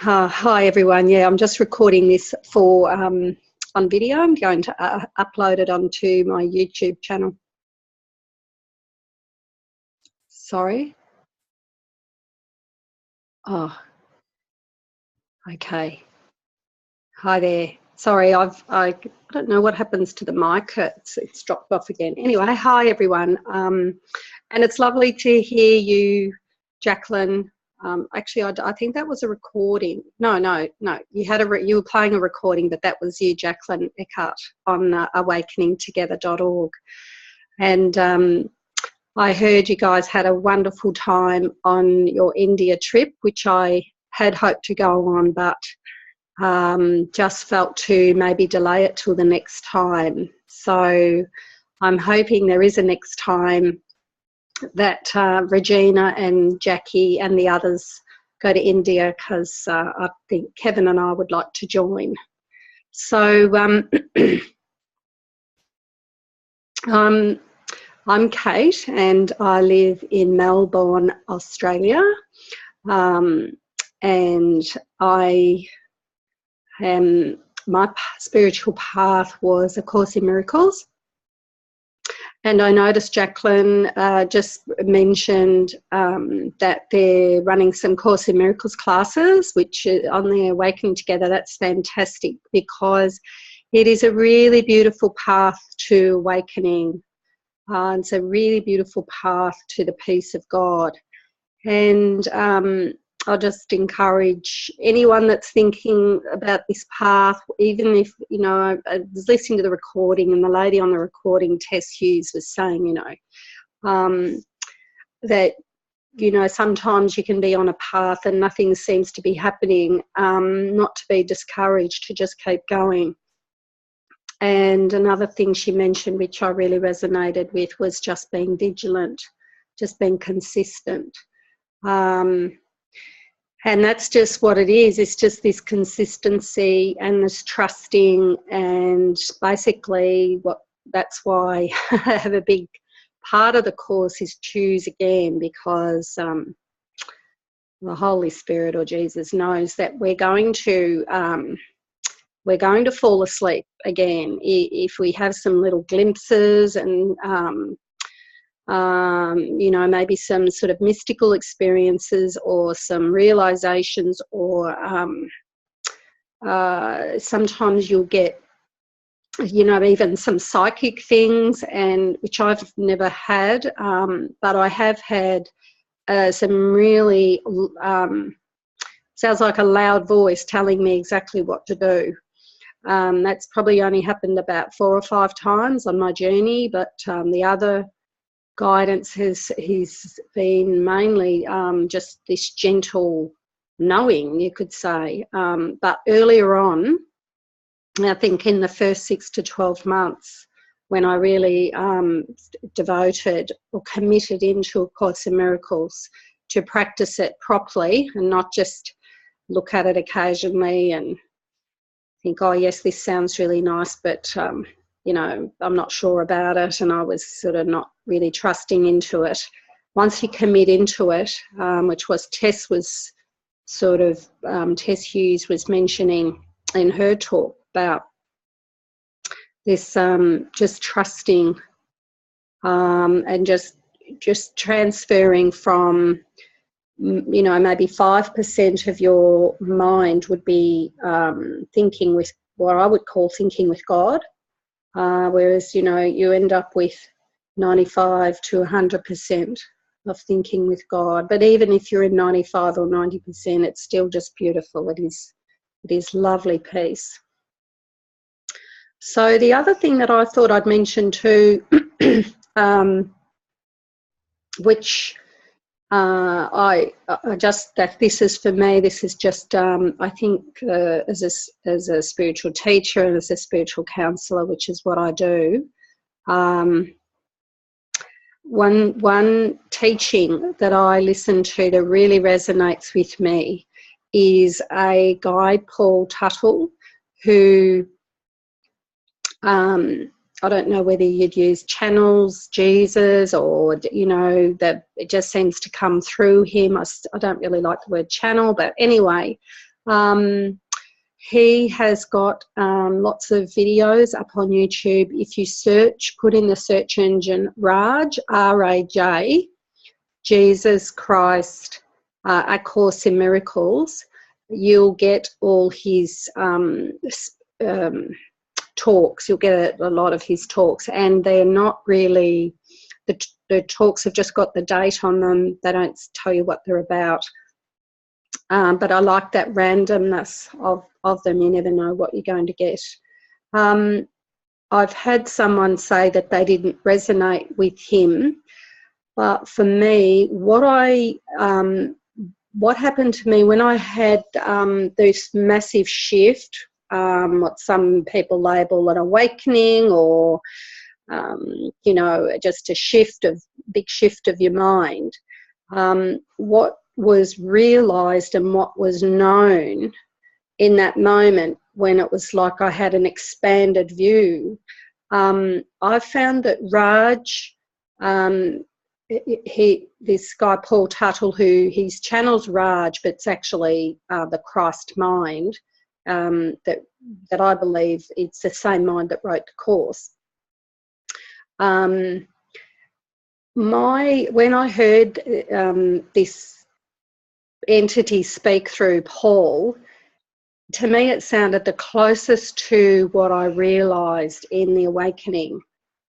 Hi everyone. Yeah, I'm just recording this for on video. I'm going to upload it onto my YouTube channel. Sorry. Oh, okay. Hi there. Sorry, I don't know what happens to the mic. It's dropped off again. Anyway, hi everyone. And it's lovely to hear you, Jacqueline. Actually, I think that was a recording. No. You were playing a recording, but that was you, Jacqueline Eckhart, on awakeningtogether.org. And I heard you guys had a wonderful time on your India trip, which I had hoped to go on, but just felt to maybe delay it till the next time. So I'm hoping there is a next time that Regina and Jackie and the others go to India, because I think Kevin and I would like to join. So I'm Cate and I live in Melbourne, Australia, and my spiritual path was A Course in Miracles. And I noticed Jacqueline just mentioned that they're running some Course in Miracles classes, which on the Awakening Together. That's fantastic, because it is a really beautiful path to awakening. It's a really beautiful path to the peace of God. And I'll just encourage anyone that's thinking about this path, even if, you know, I was listening to the recording, and the lady on the recording, Tess Hughes, was saying, you know, that, you know, sometimes you can be on a path and nothing seems to be happening, not to be discouraged, to just keep going. And another thing she mentioned, which I really resonated with, was just being vigilant, just being consistent. And that's just what it is. It's just this consistency and this trusting, and basically that's why I have a big part of the course is choose again, because the Holy Spirit or Jesus knows that we're going to fall asleep again if we have some little glimpses and you know, maybe some sort of mystical experiences or some realizations, or sometimes you'll get, you know, even some psychic things, and which I've never had, but I have had some really sounds like a loud voice telling me exactly what to do. That's probably only happened about 4 or 5 times on my journey, but the other guidance has been mainly just this gentle knowing, you could say. But earlier on, I think in the first 6 to 12 months, when I really devoted or committed into A Course in Miracles to practice it properly and not just look at it occasionally and think, oh yes, this sounds really nice, but you know, I'm not sure about it, and I was sort of not really trusting into it. Once you commit into it, which was Tess Hughes was mentioning in her talk about this, just trusting, and just transferring from, you know, maybe 5% of your mind would be thinking with what I would call thinking with God. Whereas, you know, you end up with 95 to 100% of thinking with God. But even if you're in 95 or 90%, it's still just beautiful. It is lovely peace. So the other thing that I thought I'd mention too, which I just, that this is for me, this is just, I think as a spiritual teacher and as a spiritual counsellor, which is what I do, one teaching that I listen to that really resonates with me is a guy, Paul Tuttle, who I don't know whether you'd use channels Jesus, or, you know, that it just seems to come through him. I don't really like the word channel, but anyway, He has got lots of videos up on YouTube. If you search, put in the search engine Raj, R-A-J, Jesus Christ, A Course in Miracles, you'll get all his talks. You'll get a lot of his talks, and they're not really, the talks have just got the date on them. They don't tell you what they're about. But I like that randomness of them. You never know what you're going to get. I've had someone say that they didn't resonate with him, but for me, what happened to me when I had this massive shift, what some people label an awakening, or you know, just a big shift of your mind. What was realised and what was known in that moment, when it was like I had an expanded view, I found that Raj, this guy Paul Tuttle, who he's channels Raj, but it's actually the Christ mind, that I believe it's the same mind that wrote the Course. When I heard this entity speak through Paul, to me it sounded the closest to what I realised in the awakening.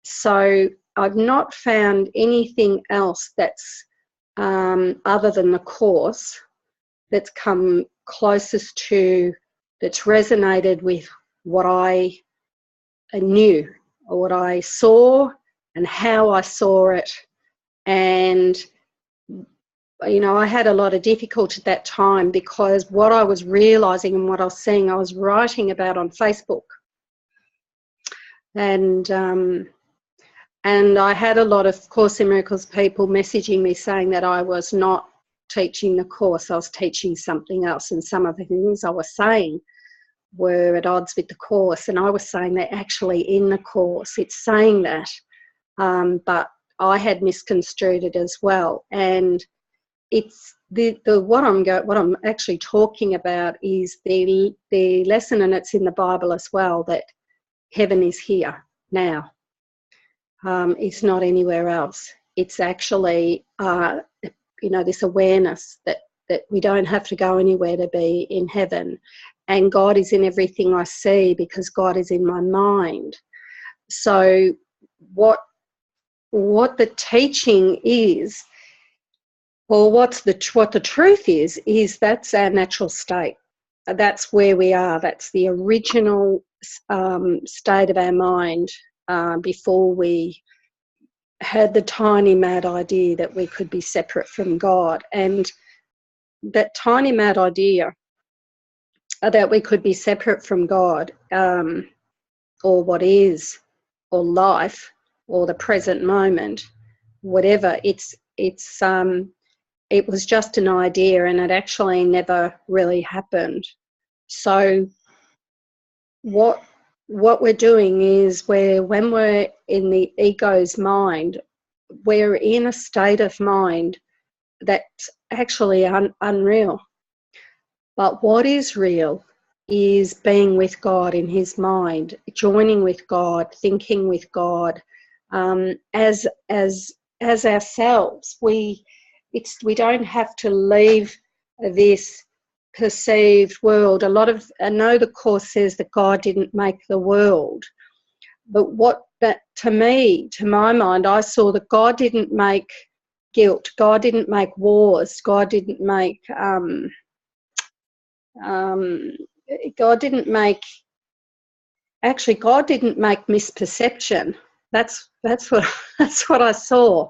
So I've not found anything else that's other than the Course that's come closest to, that's resonated with what I knew, or what I saw and how I saw it. And you know, I had a lot of difficulty at that time, because what I was realising and what I was seeing, I was writing about on Facebook. And I had a lot of Course in Miracles people messaging me saying that I was not teaching the Course, I was teaching something else, and some of the things I was saying were at odds with the Course, and I was saying they're actually in the Course, it's saying that, but I had misconstrued it as well. And it's what I'm actually talking about is the lesson, and it's in the Bible as well, that heaven is here now. It's not anywhere else. It's actually you know, this awareness that we don't have to go anywhere to be in heaven, and God is in everything I see, because God is in my mind. So what the teaching is, or what the truth is that's our natural state. That's where we are. That's the original state of our mind before we had the tiny mad idea that we could be separate from God. And that tiny mad idea that we could be separate from God, or what is, or life, or the present moment, whatever, it was just an idea, and it actually never really happened. So what we're doing is, when we're in the ego's mind, we're in a state of mind that's actually unreal. But what is real is being with God in his mind, joining with God, thinking with God, as ourselves. We don't have to leave this perceived world. I know the Course says that God didn't make the world, but to my mind, I saw that God didn't make guilt, God didn't make wars, God didn't make God didn't make misperception. That's what I saw.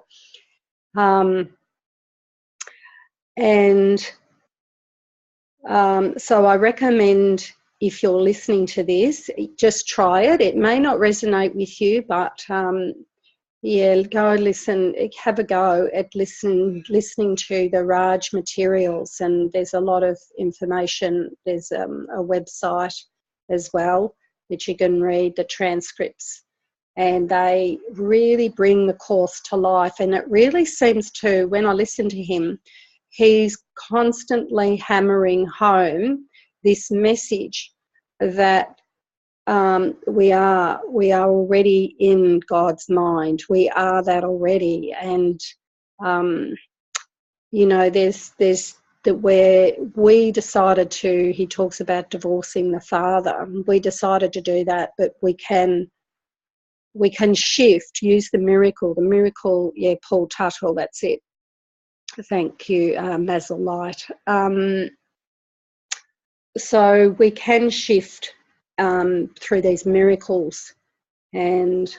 So I recommend, if you're listening to this, just try it. It may not resonate with you, but yeah, go listen, have a go at listening to the Raj materials, and there's a lot of information. There's a website as well that you can read the transcripts, and they really bring the Course to life. And it really seems to, when I listen to him, he's constantly hammering home this message that we are already in God's mind. We are that already, and you know, there's that where we decided to. He talks about divorcing the father. We decided to do that, but we can shift. Use the miracle. The miracle. Yeah, Paul Tuttle. That's it. Thank you, Mazel Light. So we can shift through these miracles, and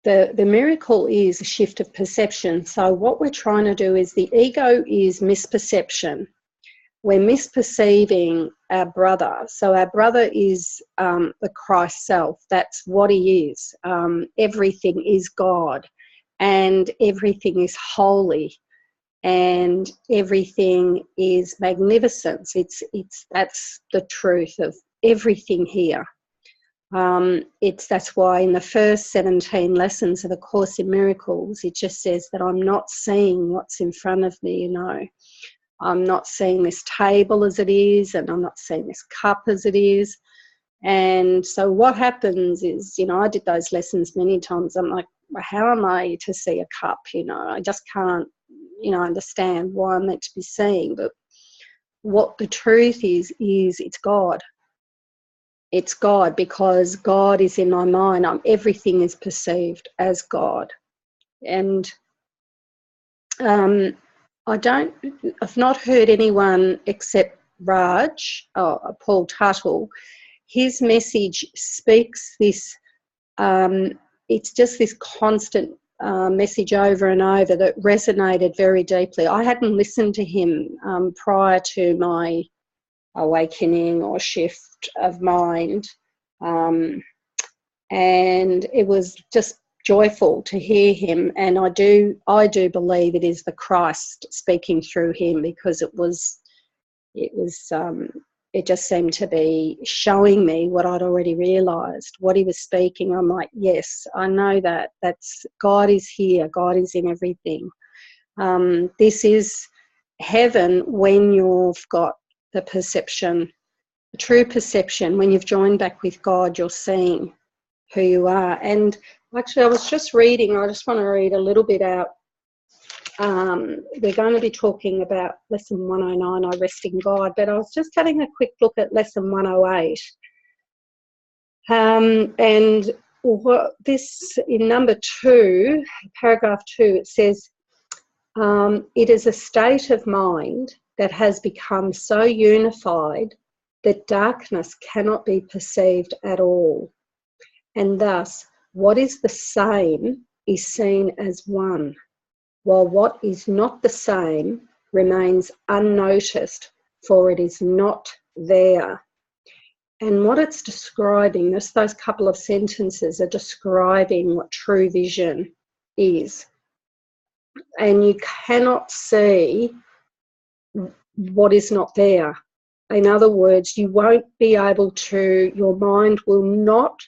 the miracle is a shift of perception. So what we're trying to do is, the ego is misperception. We're misperceiving our brother. So our brother is the Christ self. That's what he is. Everything is God, and everything is holy, and everything is magnificence. That's the truth of everything here. That's why in the first 17 lessons of the Course in Miracles, it just says that I'm not seeing what's in front of me, you know. I'm not seeing this table as it is, and I'm not seeing this cup as it is. And so what happens is, you know, I did those lessons many times. I'm like, well, how am I to see a cup? You know, I just can't, you know, understand why I'm meant to be seeing. But what the truth is it's God. It's God, because God is in my mind. Everything is perceived as God. And I've not heard anyone except Raj, Paul Tuttle. His message speaks this, it's just this constant message over and over that resonated very deeply. I hadn't listened to him prior to my awakening or shift of mind, and it was just joyful to hear him. And I do believe it is the Christ speaking through him, because it just seemed to be showing me what I'd already realised. What he was speaking, I'm like, yes, I know that. That's God is here. God is in everything. This is heaven when you've got the perception, the true perception. When you've joined back with God, you're seeing who you are. And actually, I was just reading, I just want to read a little bit out. We're going to be talking about lesson 109, I rest in God, but I was just having a quick look at lesson 108. And what this, in number 2, paragraph 2, it says, it is a state of mind that has become so unified that darkness cannot be perceived at all. And thus, what is the same is seen as one, while what is not the same remains unnoticed, for it is not there. And what it's describing, just those couple of sentences are describing what true vision is. And you cannot see what is not there. In other words, you won't be able to, your mind will not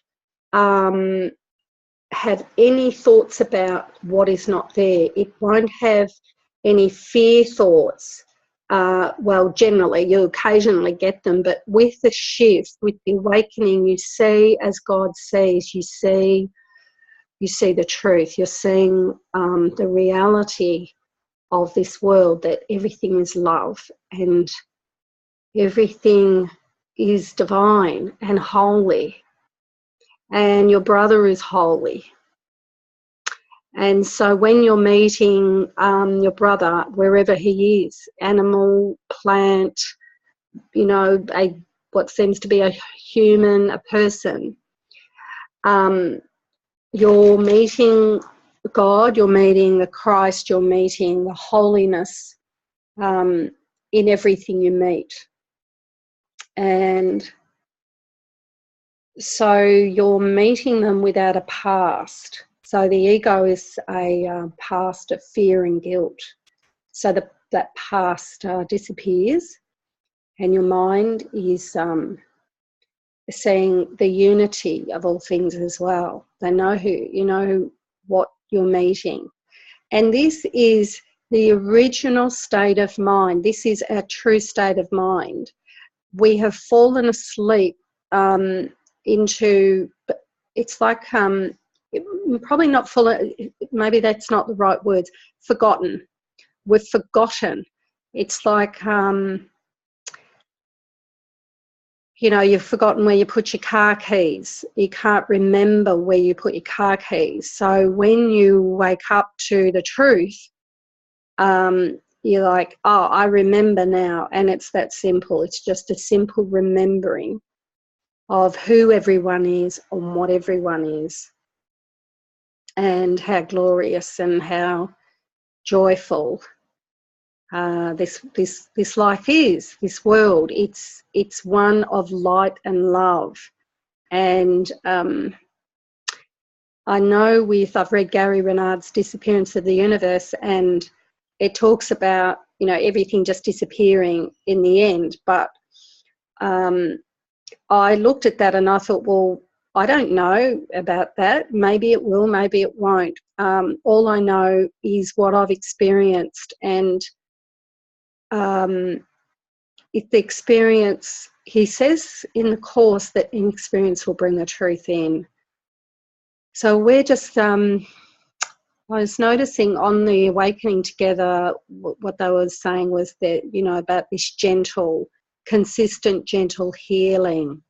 have any thoughts about what is not there. It won't have any fear thoughts. Well, generally, you occasionally get them, but with the shift, with the awakening, you see as God sees. You see the truth. You're seeing the reality of this world, that everything is love and everything is divine and holy, and your brother is holy. And so when you're meeting your brother, wherever he is, animal, plant, you know, what seems to be a human, a person, you're meeting God, you're meeting the Christ, you're meeting the holiness in everything you meet. And so you're meeting them without a past. So the ego is a past of fear and guilt. So that past disappears, and your mind is seeing the unity of all things as well. They know you know what you're meeting. And this is the original state of mind. This is our true state of mind. we have fallen asleep into, it's like, probably not fallen, maybe that's not the right words, forgotten. We've forgotten. It's like, you know, you've forgotten where you put your car keys. You can't remember where you put your car keys. So when you wake up to the truth, you're like, oh, I remember now. And it's that simple. It's just a simple remembering of who everyone is and what everyone is, and how glorious and how joyful this life is, this world. It's one of light and love. And I know I've read Gary Renard's Disappearance of the Universe, and it talks about, you know, everything just disappearing in the end. But I looked at that and I thought, well, I don't know about that. Maybe it will, maybe it won't. All I know is what I've experienced, and if the experience, he says in the Course that inexperience will bring the truth in. So we're just, I was noticing on the Awakening Together, what they were saying was that, you know, about this gentle, consistent, gentle healing.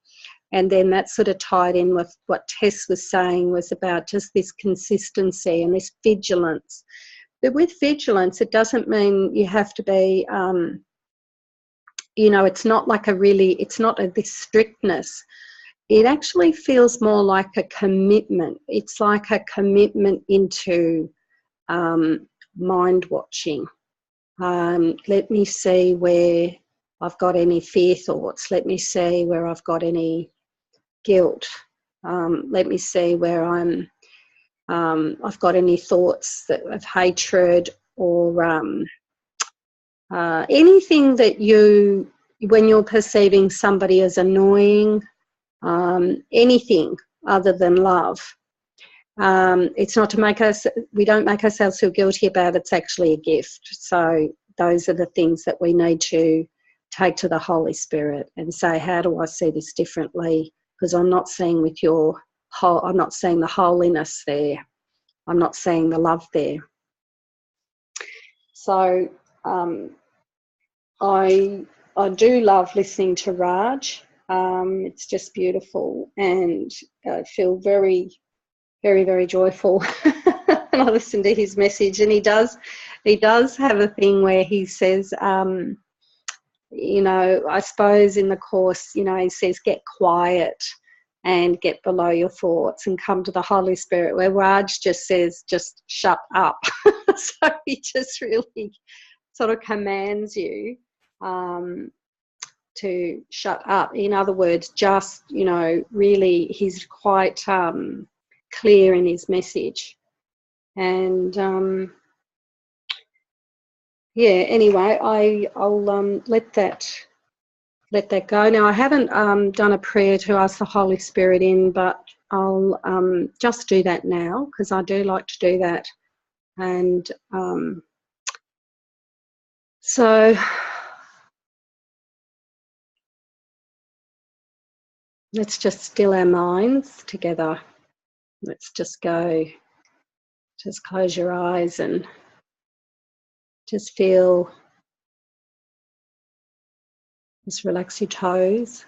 And then that sort of tied in with what Tess was saying, was about just this consistency and this vigilance. But with vigilance, it doesn't mean you have to be, you know, it's not like it's not this strictness. It actually feels more like a commitment. It's like a commitment into mind watching. Let me see where I've got any fear thoughts. Let me see where I've got any guilt. Let me see where I've got any thoughts of hatred, or anything that when you're perceiving somebody as annoying, anything other than love. It's not to make we don't make ourselves feel guilty about it. It's actually a gift. So those are the things that we need to take to the Holy Spirit and say, how do I see this differently? Because I'm not seeing I'm not seeing the holiness there. I'm not seeing the love there. So I do love listening to Raj. It's just beautiful, and I feel very, very, very joyful. And I listen to his message, and he does have a thing where he says, you know, I suppose in the Course, you know, he says, get quiet and get below your thoughts and come to the Holy Spirit, where Raj just says, just shut up. So he just really sort of commands you to shut up. In other words, just, you know, really, he's quite clear in his message. And yeah, anyway, I'll let that go. Now, I haven't done a prayer to ask the Holy Spirit in, but I'll just do that now, because I do like to do that. And so let's just still our minds together. Let's just go. Just close your eyes and just feel. Just relax your toes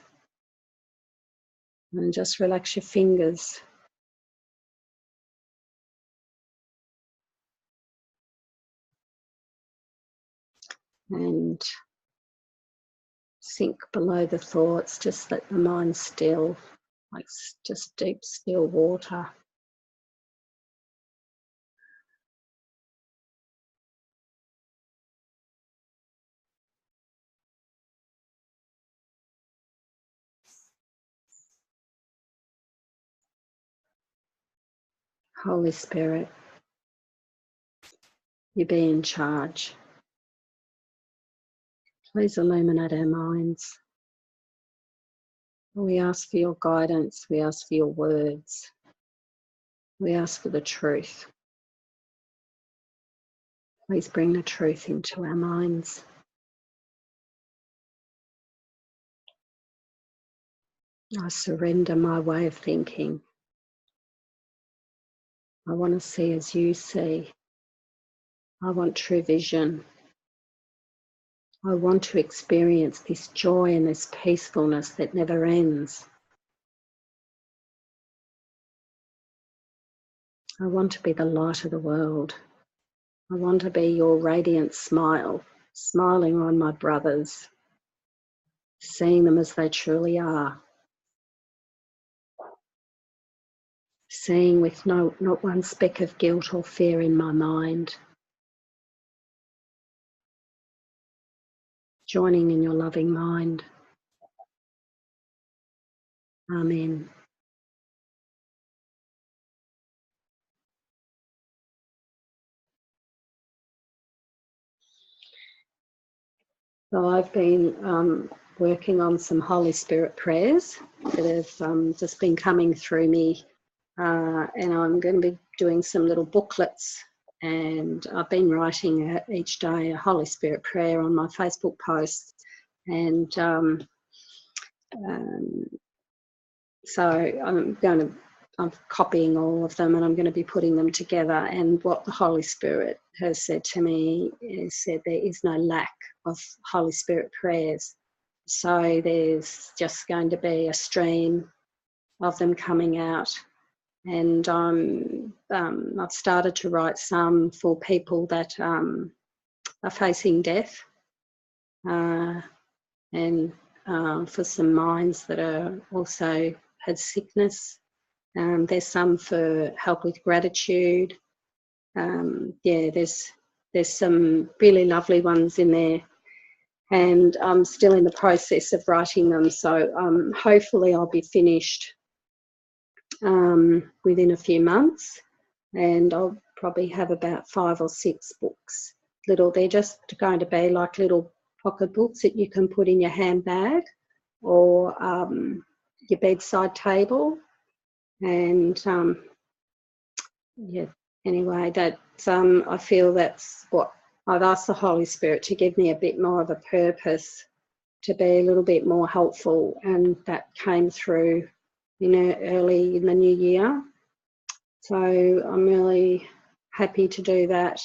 and just relax your fingers. And sink below the thoughts. Just let the mind still, like just deep, still water. Holy Spirit, you be in charge. Please illuminate our minds. We ask for your guidance. We ask for your words. We ask for the truth. Please bring the truth into our minds. I surrender my way of thinking. I want to see as you see. I want true vision. I want to experience this joy and this peacefulness that never ends. I want to be the light of the world. I want to be your radiant smile, smiling on my brothers, seeing them as they truly are, seeing with not one speck of guilt or fear in my mind, joining in your loving mind. Amen. So I've been working on some Holy Spirit prayers that have just been coming through me, and I'm going to be doing some little booklets, and I've been writing each day a Holy Spirit prayer on my Facebook posts, and so I'm copying all of them, and I'm going to be putting them together. And what the Holy Spirit has said to me is said there is no lack of Holy Spirit prayers. So there's just going to be a stream of them coming out. And I've started to write some for people that are facing death, and for some minds that are also had sickness. There's some for help with gratitude. Yeah, there's some really lovely ones in there, and I'm still in the process of writing them. So hopefully I'll be finished within a few months, and I'll probably have about 5 or 6 books. They're just going to be like little pocket books that you can put in your handbag or your bedside table. And yeah, anyway, that's I feel that's what I've asked the Holy Spirit to give me, a bit more of a purpose, to be a little bit more helpful, and that came through, early in the new year. So I'm really happy to do that,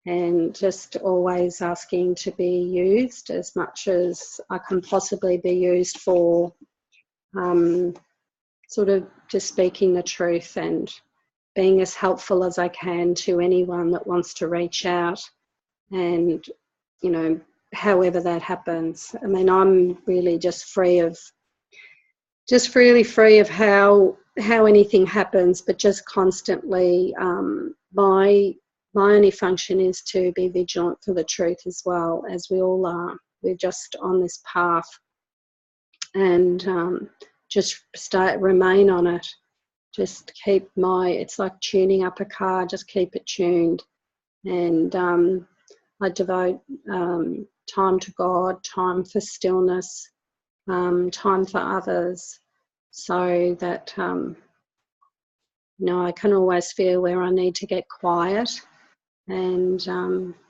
and just always asking to be used as much as I can possibly be used for, sort of just speaking the truth and being as helpful as I can to anyone that wants to reach out, and however that happens. I mean, I'm really just really free of how anything happens, but just constantly my only function is to be vigilant for the truth, as well as we all are. We're just on this path, and just remain on it. Just keep it's like tuning up a car, just keep it tuned. And I devote time to God, time for stillness, time for others, so that, I can always feel where I need to get quiet, and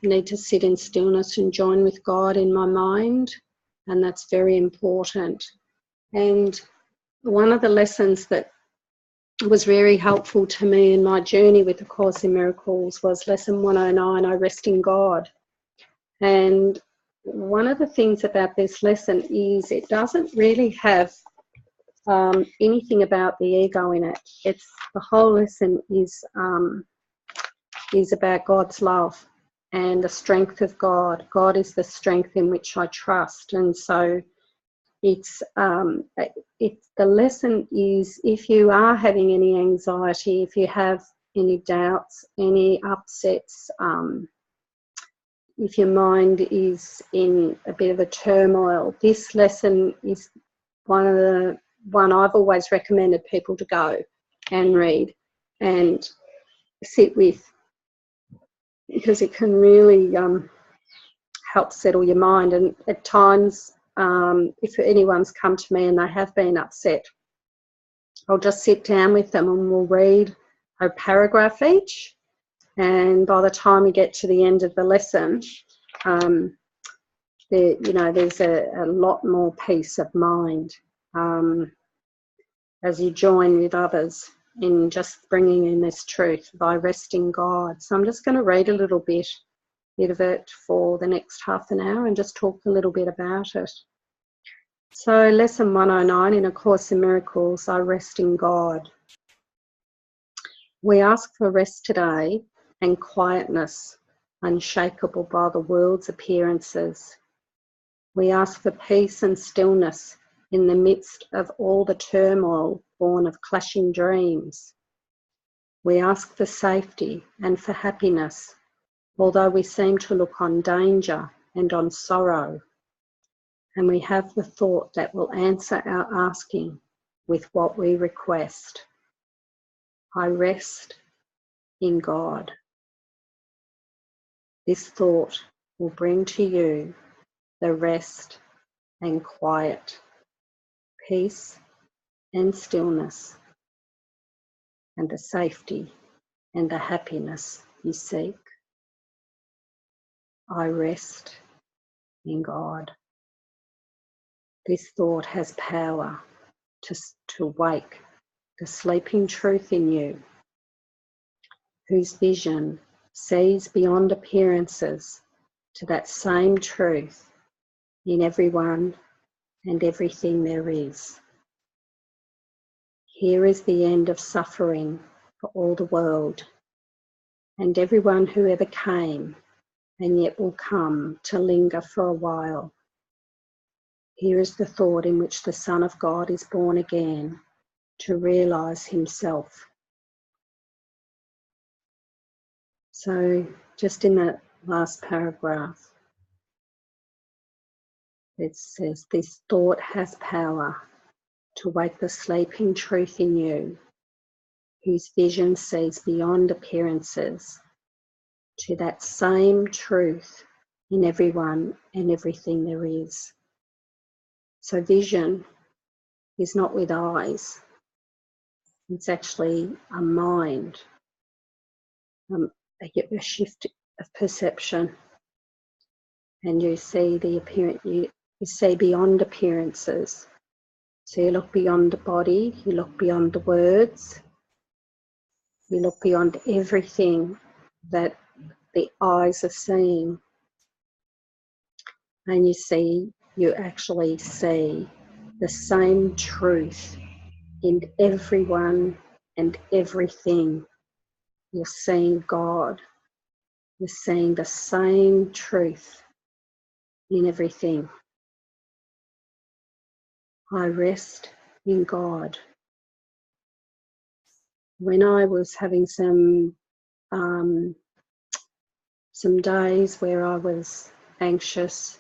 need to sit in stillness and join with God in my mind. And that's very important. And one of the lessons that was very helpful to me in my journey with the Course in Miracles was lesson 109, I rest in God. And one of the things about this lesson is it doesn't really have anything about the ego in it. It's the whole lesson is about God's love and the strength of God. God is the strength in which I trust. And so it's the lesson is, if you are having any anxiety, if you have any doubts, any upsets, if your mind is in a bit of a turmoil, this lesson is one I've always recommended people to go and read and sit with, because it can really help settle your mind. And at times, if anyone's come to me and they have been upset, I'll just sit down with them and we'll read a paragraph each. And by the time we get to the end of the lesson, there's a lot more peace of mind. as you join with others in just bringing in this truth by resting God. So I'm just going to read a little bit of it for the next half an hour and just talk a little bit about it. So lesson 109 in A Course in Miracles, I rest in God. We ask for rest today and quietness, unshakable by the world's appearances. We ask for peace and stillness in the midst of all the turmoil born of clashing dreams. We ask for safety and for happiness, although we seem to look on danger and on sorrow. And we have the thought that will answer our asking with what we request. I rest in God. This thought will bring to you the rest and quiet, peace and stillness, and the safety and the happiness you seek. I rest in God. This thought has power to wake the sleeping truth in you, whose vision sees beyond appearances to that same truth in everyone and everything there is. Here is the end of suffering for all the world and everyone who ever came and yet will come to linger for a while. Here is the thought in which the Son of God is born again to realise himself. So just in that last paragraph, it says, this thought has power to wake the sleeping truth in you, whose vision sees beyond appearances to that same truth in everyone and everything there is. So vision is not with eyes, it's actually a mind, a shift of perception, and you see the appearance, you see beyond appearances. So you look beyond the body, you look beyond the words, you look beyond everything that the eyes are seeing, and you actually see the same truth in everyone and everything. You're seeing God. You're seeing the same truth in everything. I rest in God. When I was having some days where I was anxious,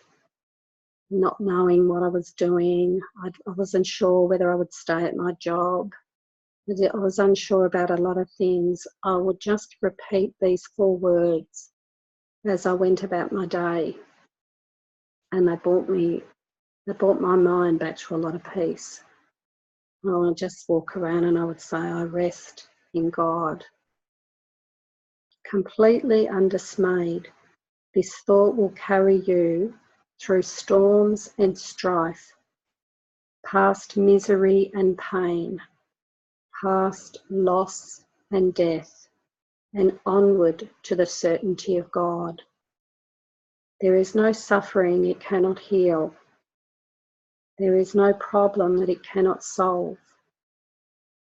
not knowing what I was doing, I wasn't sure whether I would stay at my job. I was unsure about a lot of things. I would just repeat these 4 words as I went about my day, and they brought my mind back to a lot of peace. I would just walk around and I would say, I rest in God. Completely undismayed, this thought will carry you through storms and strife, past misery and pain, past loss and death, and onward to the certainty of God. There is no suffering it cannot heal. There is no problem that it cannot solve,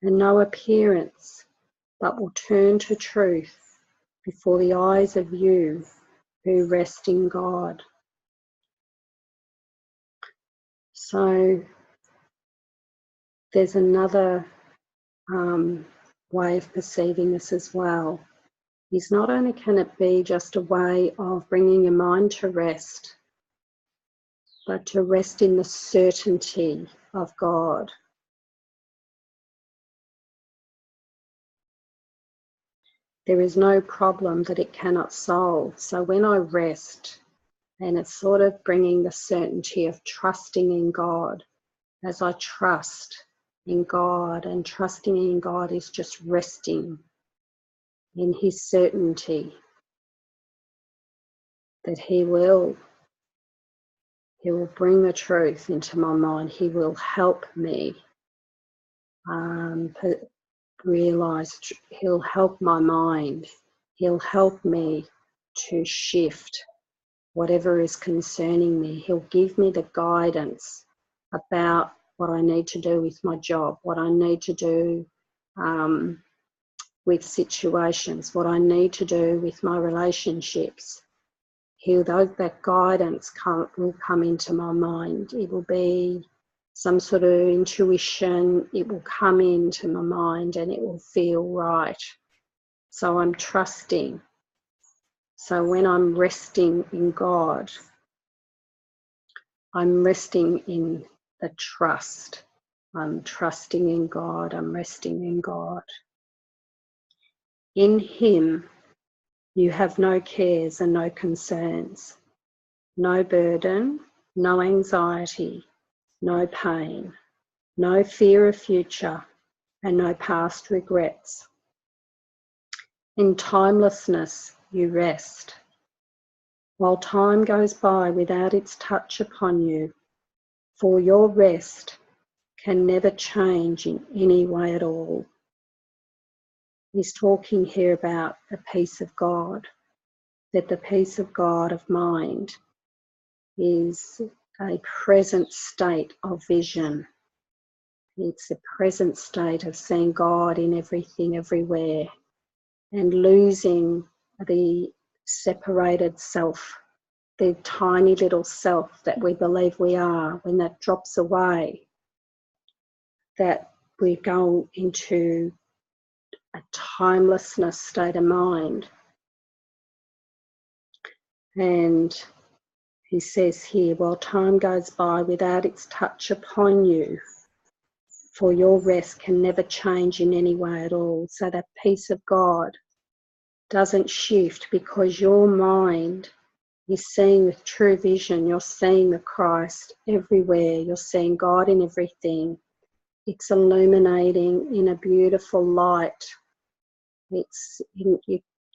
and no appearance but will turn to truth before the eyes of you who rest in God. So there's another way of perceiving this as well. Is not only can it be just a way of bringing your mind to rest, but to rest in the certainty of God. There is no problem that it cannot solve. So when I rest, and it's sort of bringing the certainty of trusting in God, as I trust in God, and trusting in God is just resting in his certainty that he will bring the truth into my mind. He will help me Realize he'll help my mind. He'll help me to shift whatever is concerning me. He'll give me the guidance about what I need to do with my job, what I need to do with situations, what I need to do with my relationships. That guidance will come into my mind. It will be some sort of intuition. It will come into my mind and it will feel right. So I'm trusting. So when I'm resting in God, I'm resting in the trust. I'm trusting in God. I'm resting in God. In Him, you have no cares and no concerns, no burden, no anxiety, no pain, no fear of future, and no past regrets. In timelessness, you rest. While time goes by without its touch upon you, for your rest can never change in any way at all. He's talking here about the peace of God, that the peace of God of mind is a present state of vision. It's a present state of seeing God in everything, everywhere, and losing the separated self, the tiny little self that we believe we are. When that drops away, that we go into a timelessness state of mind. And he says here, while time goes by without its touch upon you, for your rest can never change in any way at all. So that peace of God doesn't shift because your mind is seeing with true vision. You're seeing the Christ everywhere. You're seeing God in everything. It's illuminating in a beautiful light. You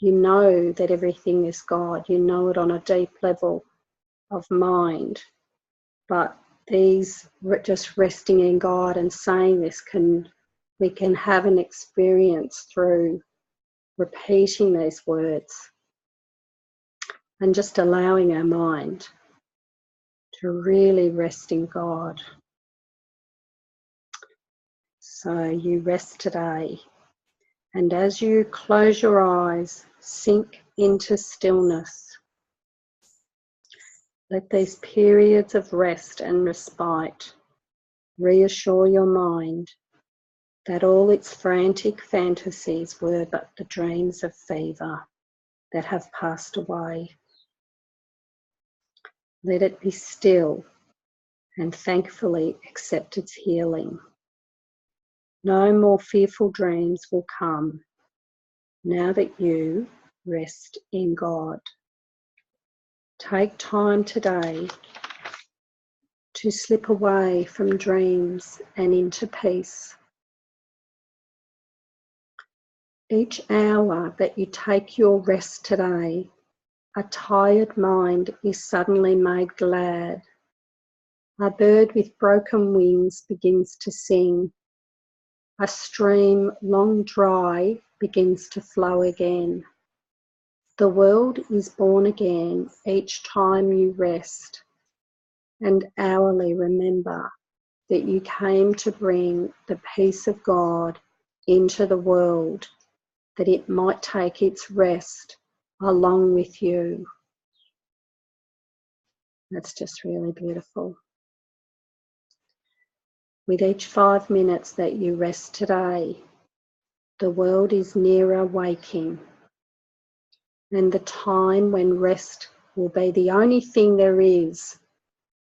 know that everything is God. You know it on a deep level of mind. But just resting in God and saying this, we can have an experience through repeating these words and just allowing our mind to really rest in God. So you rest today, and as you close your eyes, sink into stillness. Let these periods of rest and respite reassure your mind that all its frantic fantasies were but the dreams of fever that have passed away. Let it be still and thankfully accept its healing. No more fearful dreams will come now that you rest in God. Take time today to slip away from dreams and into peace. Each hour that you take your rest today, a tired mind is suddenly made glad. A bird with broken wings begins to sing. A stream long dry begins to flow again. The world is born again each time you rest, and hourly remember that you came to bring the peace of God into the world, that it might take its rest along with you. That's just really beautiful. With each 5 minutes that you rest today, the world is nearer waking, and the time when rest will be the only thing there is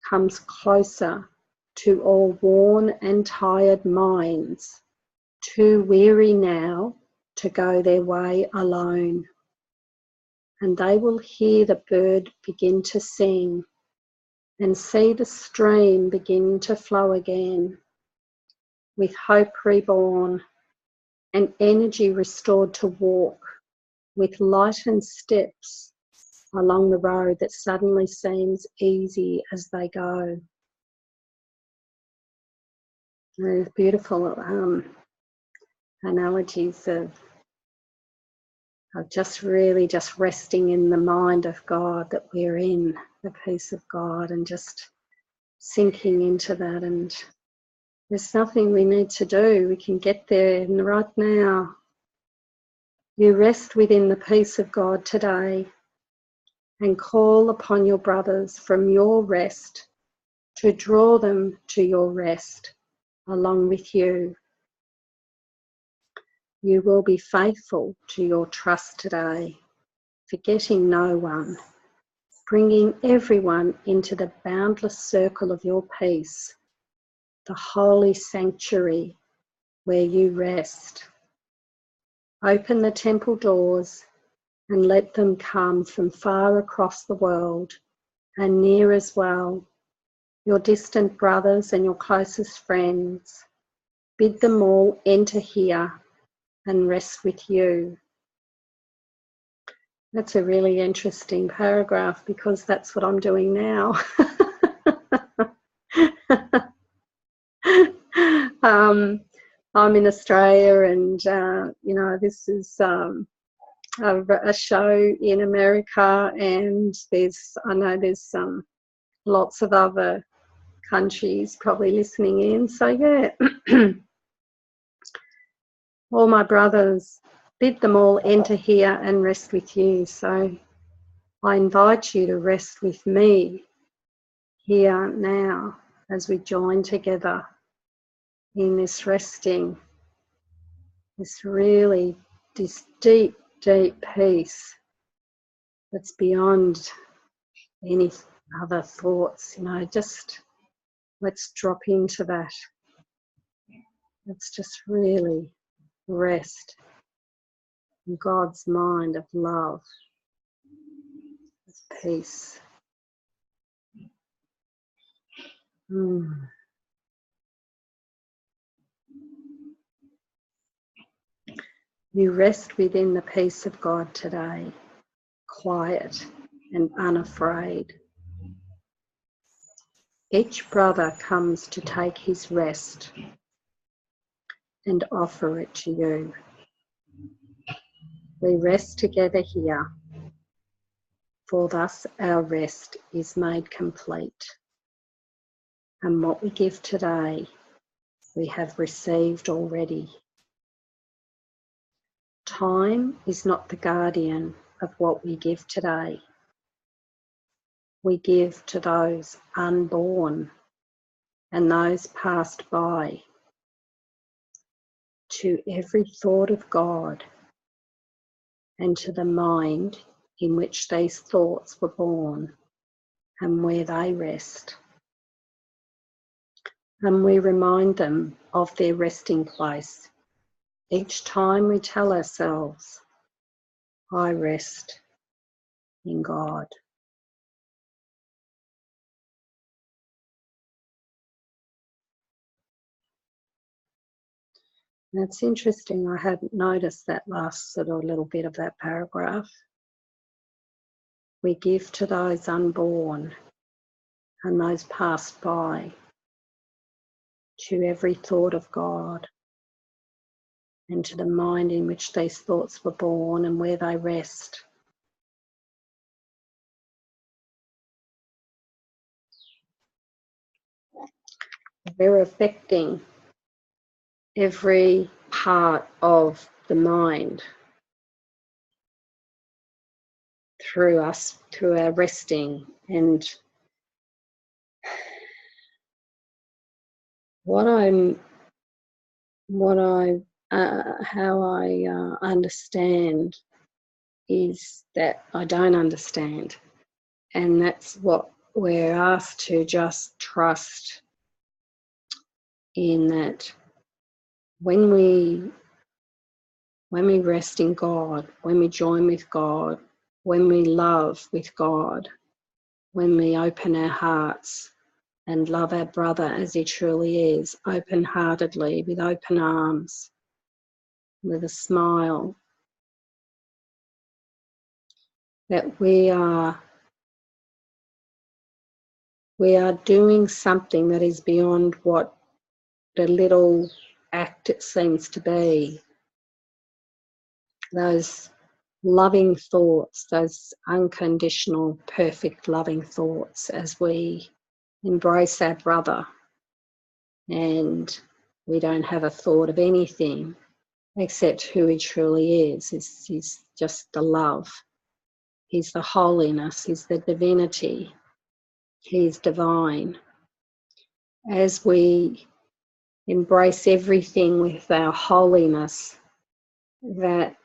comes closer to all worn and tired minds, too weary now to go their way alone. And they will hear the bird begin to sing and see the stream begin to flow again, with hope reborn and energy restored to walk with lightened steps along the road that suddenly seems easy as they go. There's beautiful analogies of just really just resting in the mind of God, that we're in the peace of God, and just sinking into that. And there's nothing we need to do. We can get there right now. You rest within the peace of God today and call upon your brothers from your rest to draw them to your rest along with you. You will be faithful to your trust today, forgetting no one, bringing everyone into the boundless circle of your peace, the holy sanctuary where you rest. Open the temple doors and let them come from far across the world and near as well, your distant brothers and your closest friends. Bid them all enter here and rest with you. That's a really interesting paragraph, because that's what I'm doing now. I'm in Australia, and you know, this is a show in America, and I know there's lots of other countries probably listening in. So yeah, all my brothers, bid them all enter here and rest with you. So I invite you to rest with me here now as we join together in this resting, this deep, deep peace that's beyond any other thoughts. You know, just let's drop into that. Let's just really rest in God's mind of love, of peace. You rest within the peace of God today, quiet and unafraid. Each brother comes to take his rest and offer it to you. We rest together here, for thus our rest is made complete. And what we give today, we have received already. Time is not the guardian of what we give today. We give to those unborn and those passed by, to every thought of God and to the mind in which these thoughts were born and where they rest. And we remind them of their resting place each time we tell ourselves, I rest in God. That's interesting. I hadn't noticed that last sort of little bit of that paragraph. We give to those unborn and those passed by, to every thought of God and to the mind in which these thoughts were born and where they rest. They're affecting every part of the mind through us, through our resting. And how I understand is that I don't understand, and that's what we're asked to just trust in, that when we rest in God, when we join with God, when we love with God, when we open our hearts and love our brother as he truly is, open-heartedly, with open arms, with a smile, that we are doing something that is beyond what the little act it seems to be, those loving thoughts, those unconditional, perfect loving thoughts, as we embrace our brother and we don't have a thought of anything except who he truly is. He's just the love. He's the holiness. He's the divinity. He's divine. As we embrace everything with our holiness that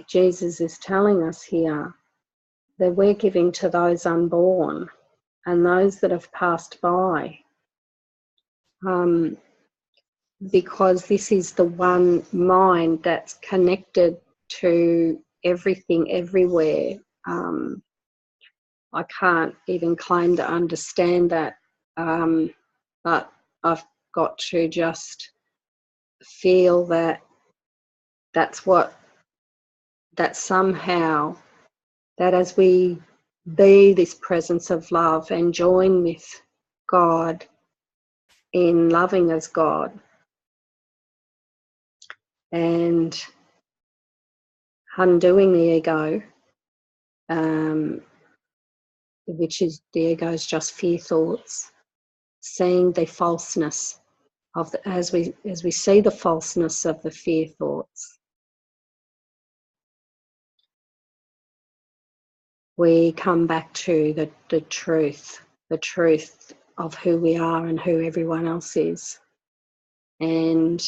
Jesus is telling us here, that we're giving to those unborn and those that have passed by, because this is the one mind that's connected to everything everywhere. I can't even claim to understand that, but I've got to just feel that somehow, that as we be this presence of love and join with God in loving as God and undoing the ego, which is the ego is just fear thoughts, seeing the falseness of as we see the falseness of the fear thoughts, we come back to the truth of who we are and who everyone else is. And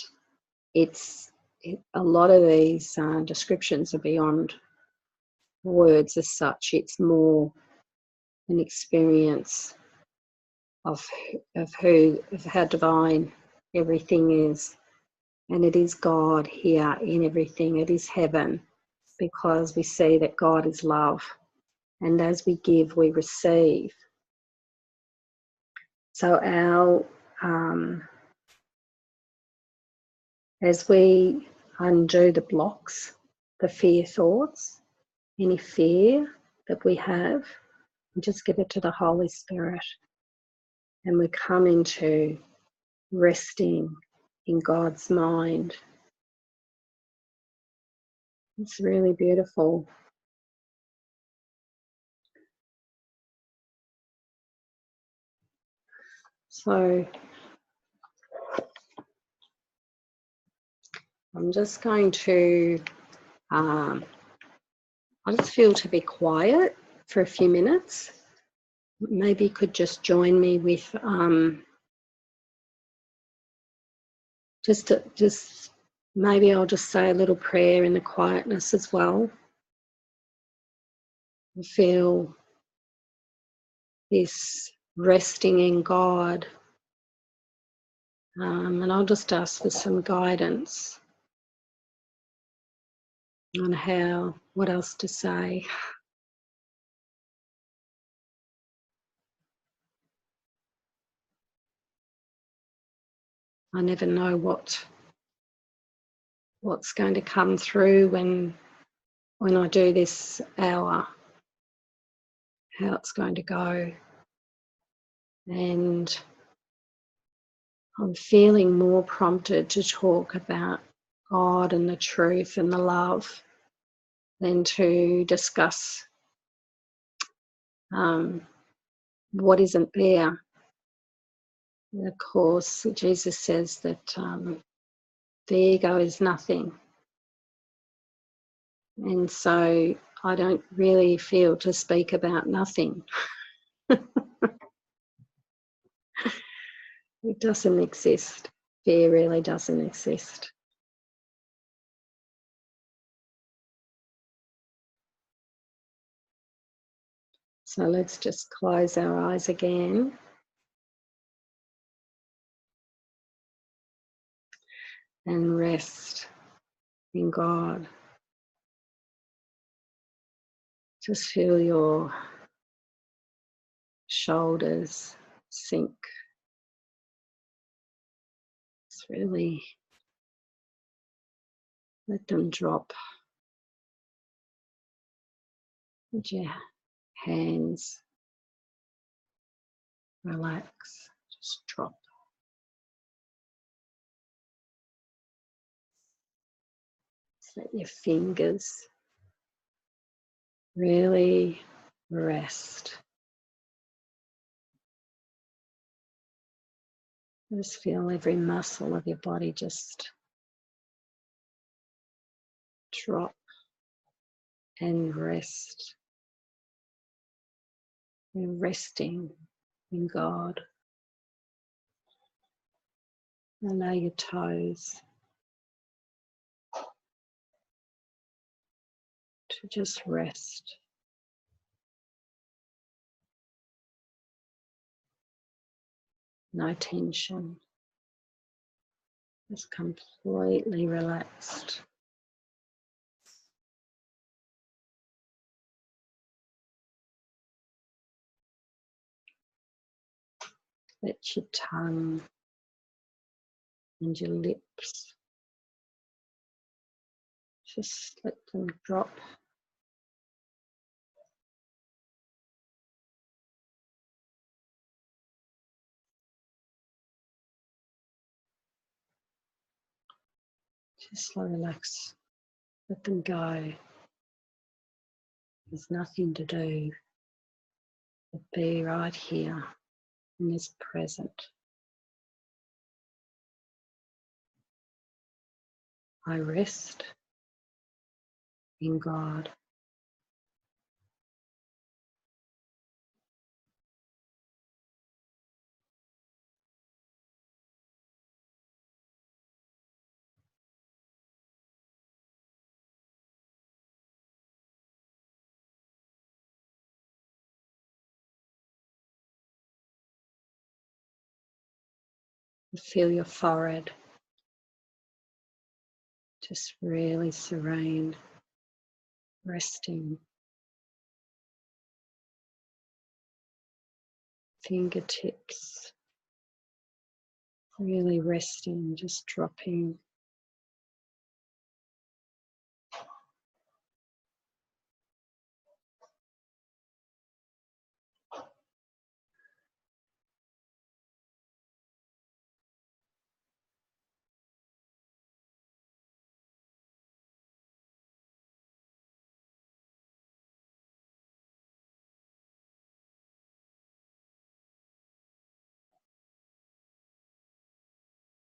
a lot of these descriptions are beyond words as such. It's more an experience of how divine everything is. And it is God here in everything. It is heaven, because we see that God is love. And as we give, we receive. So as we undo the blocks, the fear thoughts, any fear that we have, we just give it to the Holy Spirit. And we come into resting in God's mind. It's really beautiful. So I'm just going to, I just feel to be quiet for a few minutes. Maybe you could just join me with maybe I'll just say a little prayer in the quietness as well. I feel this resting in God, and I'll just ask for some guidance on what else to say. I never know what's going to come through when I do this hour, how it's going to go. And I'm feeling more prompted to talk about God and the truth and the love than to discuss what isn't there. And of course, Jesus says that the ego is nothing. And so I don't really feel to speak about nothing. It doesn't exist. Fear really doesn't exist. So let's just close our eyes again. And rest in God. Just feel your shoulders sink. Just really let them drop. Let your hands relax. Just drop. Just let your fingers really rest. Just feel every muscle of your body just drop and rest. You're resting in God. Allow your toes to just rest. No tension. Just completely relaxed. Let your tongue and your lips just let them drop. Just relax. Let them go. There's nothing to do but be right here in this present. I rest in God. Feel your forehead just really serene, resting. Fingertips really resting, just dropping.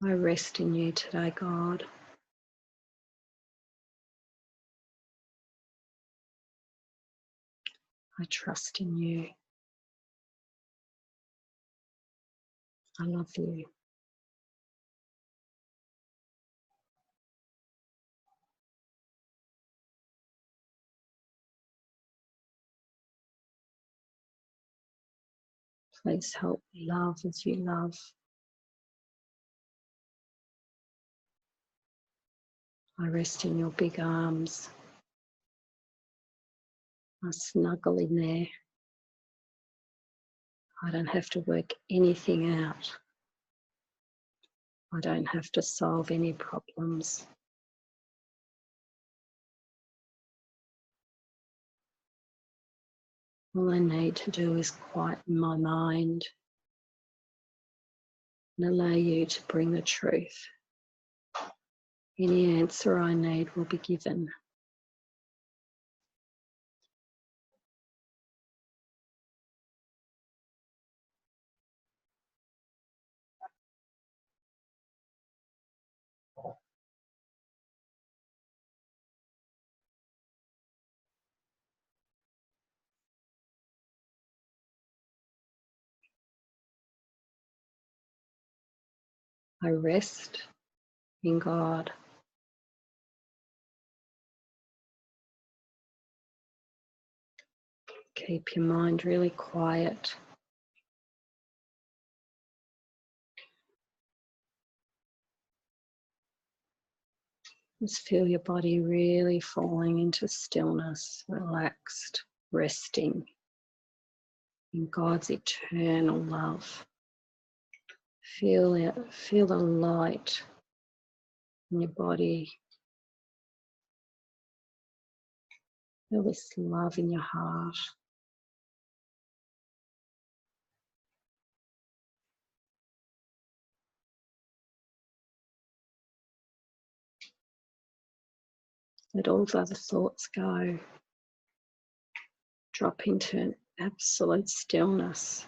I rest in you today, God. I trust in you. I love you. Please help me love as you love. I rest in your big arms. I snuggle in there. I don't have to work anything out. I don't have to solve any problems. All I need to do is quieten my mind and allow you to bring the truth. Any answer I need will be given. I rest in God. Keep your mind really quiet. Just feel your body really falling into stillness, relaxed, resting in God's eternal love. Feel it, feel the light in your body. Feel this love in your heart. Let all the other thoughts go. Drop into absolute stillness.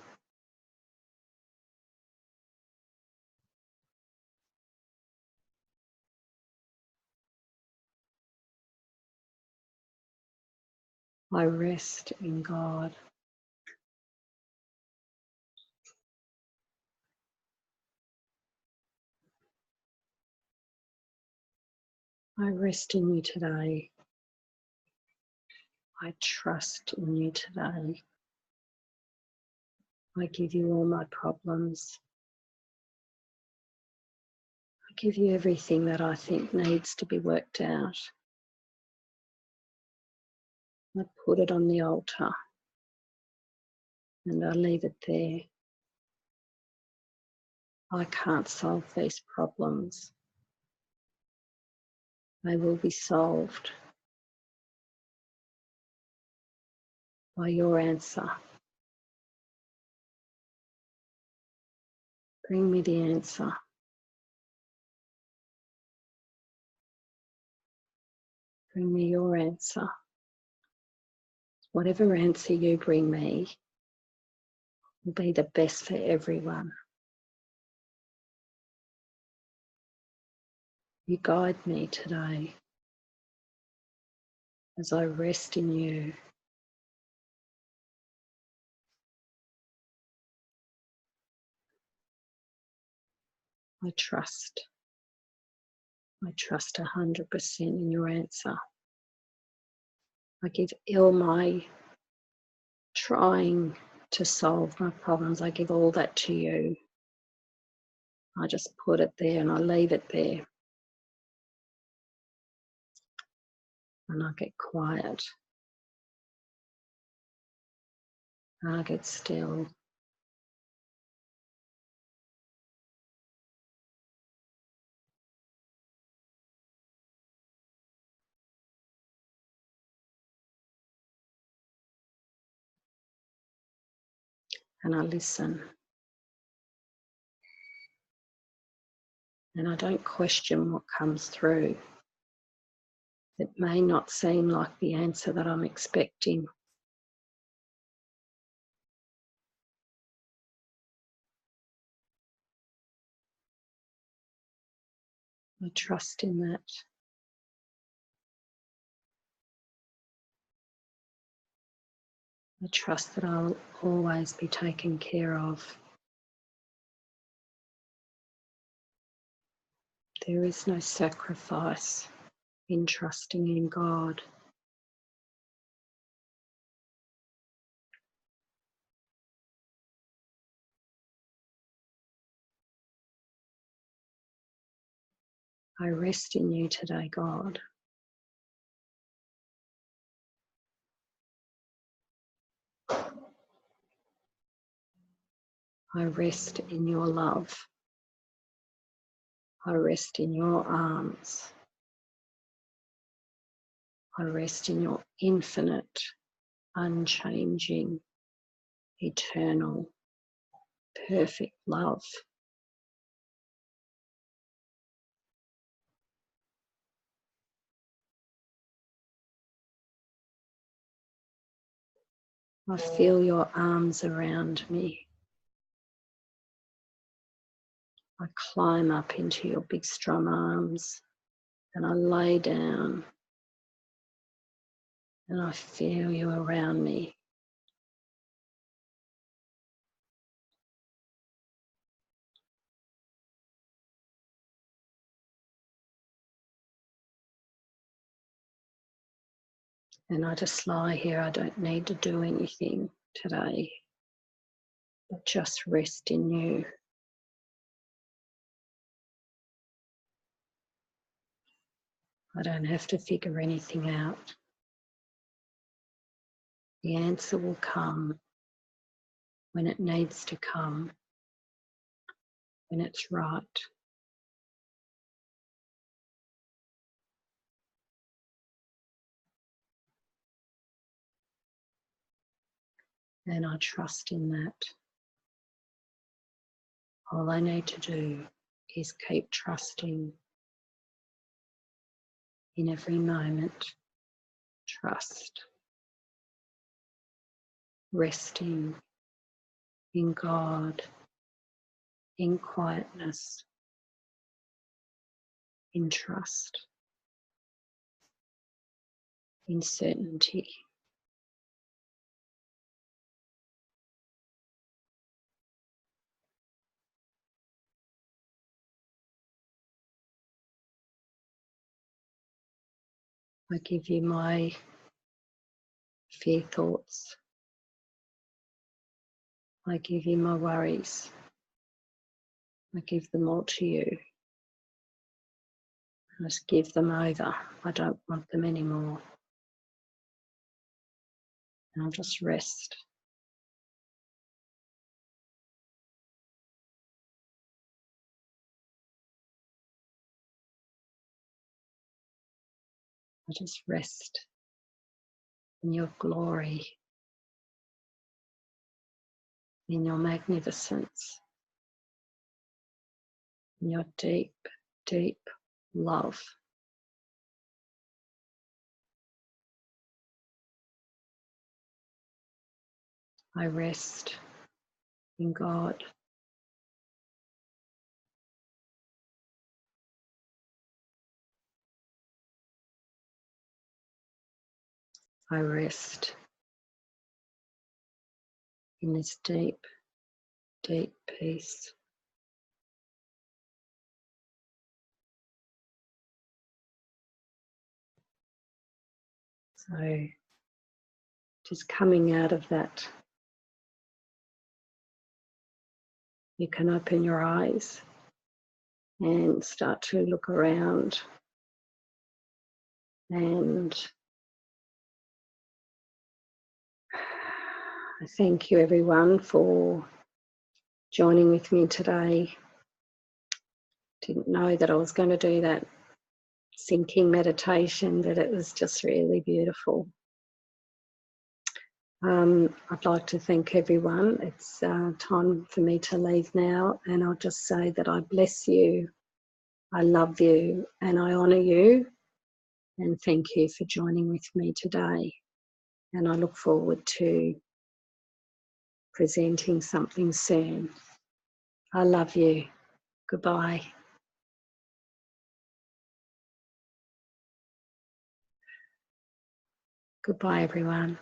I rest in God. I rest in you today. I trust in you today. I give you all my problems. I give you everything that I think needs to be worked out. I put it on the altar and I leave it there. I can't solve these problems. They will be solved by your answer. Bring me the answer. Bring me your answer. Whatever answer you bring me will be the best for everyone. You guide me today as I rest in you. I trust 100% in your answer. I give all my trying to solve my problems, I give all that to you. I just put it there and I leave it there. And I get quiet. And I get still. And I listen. And I don't question what comes through. It may not seem like the answer that I'm expecting. I trust in that. I trust that I'll always be taken care of. There is no sacrifice in trusting in God. I rest in you today, God. I rest in your love. I rest in your arms. I rest in your infinite, unchanging, eternal, perfect love. I feel your arms around me. I climb up into your big strong arms and I lay down and I feel you around me. And I just lie here. I don't need to do anything today, but just rest in you. I don't have to figure anything out. The answer will come when it needs to come, when it's right. And I trust in that. All I need to do is keep trusting in every moment. Trust. Resting in God, in quietness, in trust, in certainty. I give you my fear thoughts. I give you my worries. I give them all to you. I just give them over. I don't want them anymore. And I'll just rest. I just rest in your glory, in your magnificence, in your deep, deep love. I rest in God. I rest in this deep, deep peace. So just coming out of that, you can open your eyes and start to look around, and I thank you everyone for joining with me today. Didn't know that I was going to do that sinking meditation, but it was just really beautiful. I'd like to thank everyone. It's time for me to leave now, and I'll just say that I bless you, I love you, and I honour you, and thank you for joining with me today. And I look forward to presenting something soon. I love you. Goodbye. Goodbye, everyone.